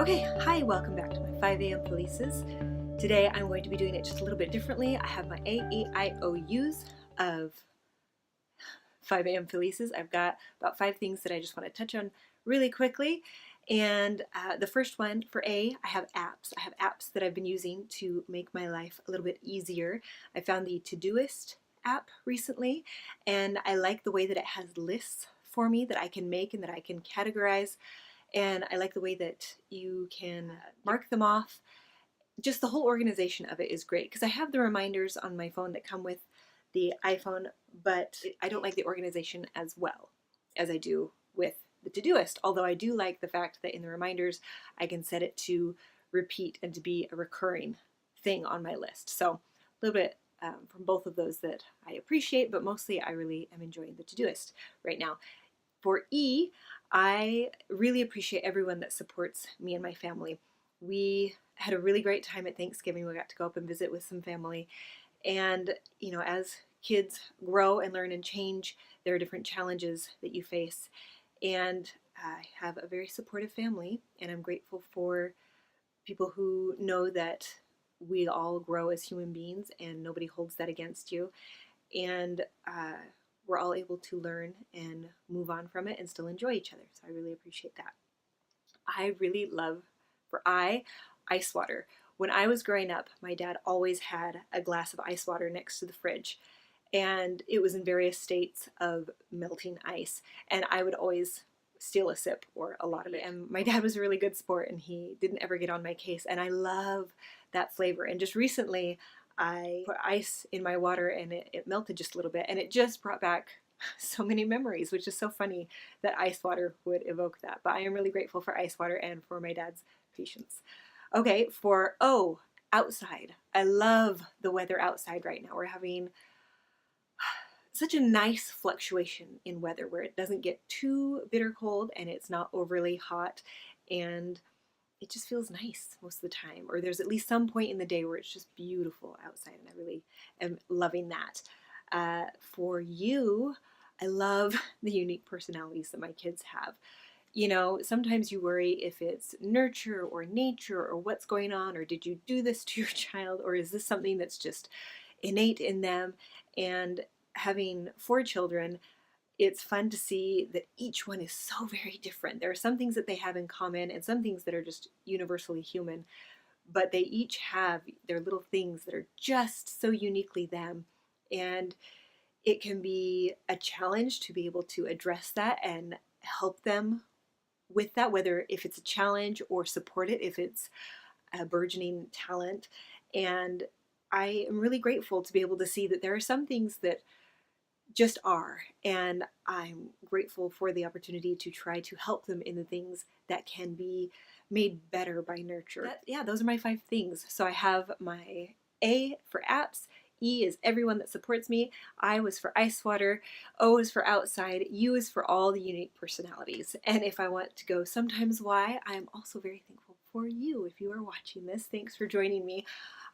Okay, hi, welcome back to my 5 a.m. Felices. Today I'm going to be doing it just a little bit differently. I have my A.E.I.O.U's of 5 a.m. Felices. I've got about 5 things that I just want to touch on really quickly. And the first one for A, I have apps. I have apps that I've been using to make my life a little bit easier. I found the Todoist app recently, and I like the way that it has lists for me that I can make and that I can categorize. And I like the way that you can mark them off. Just the whole organization of it is great because I have the reminders on my phone that come with the iPhone, but I don't like the organization as well as I do with the Todoist. Although I do like the fact that in the reminders I can set it to repeat and to be a recurring thing on my list. So a little bit from both of those that I appreciate, but mostly I really am enjoying the Todoist right now. For E, I really appreciate everyone that supports me and my family. We had a really great time at Thanksgiving. We got to go up and visit with some family. And, you know, as kids grow and learn and change, there are different challenges that you face. And I have a very supportive family, and I'm grateful for people who know that we all grow as human beings and nobody holds that against you. And we're all able to learn and move on from it and still enjoy each other. So I really appreciate that. I really love, ice water. When I was growing up, my dad always had a glass of ice water next to the fridge, and it was in various states of melting ice, and I would always steal a sip or a lot of it. And my dad was a really good sport, and he didn't ever get on my case, and I love that flavor. And just recently I put ice in my water and it melted just a little bit, and it just brought back so many memories, which is so funny that ice water would evoke that. But I am really grateful for ice water and for my dad's patience. Okay, for O, outside. I love the weather outside right now. We're having such a nice fluctuation in weather where it doesn't get too bitter cold and it's not overly hot, and it just feels nice most of the time. Or there's at least some point in the day where it's just beautiful outside, and I really am loving that. For U, I love the unique personalities that my kids have. You know, sometimes you worry if it's nurture or nature or what's going on, or did you do this to your child, or is this something that's just innate in them? And having 4 children, it's fun to see that each one is so very different. There are some things that they have in common and some things that are just universally human, but they each have their little things that are just so uniquely them. And it can be a challenge to be able to address that and help them with that, whether if it's a challenge or support it if it's a burgeoning talent. And I am really grateful to be able to see that there are some things that just are, and I'm grateful for the opportunity to try to help them in the things that can be made better by nurture. Yeah, those are my 5 things. So I have my A for apps, E is everyone that supports me, I was for ice water, O is for outside, U is for all the unique personalities. And if I want to go sometimes Y, I'm also very thankful for you. If you are watching this, thanks for joining me.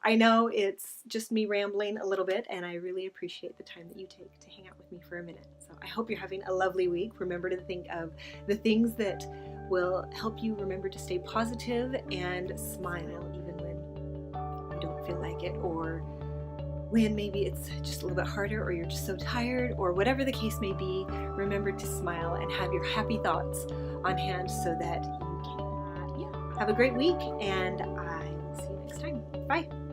I know it's just me rambling a little bit, and I really appreciate the time that you take to hang out with me for a minute. So I hope you're having a lovely week. Remember to think of the things that will help you remember to stay positive and smile even when you don't feel like it, or when maybe it's just a little bit harder, or you're just so tired, or whatever the case may be. Remember to smile and have your happy thoughts on hand so that you can have a great week, and I will see you next time. Bye.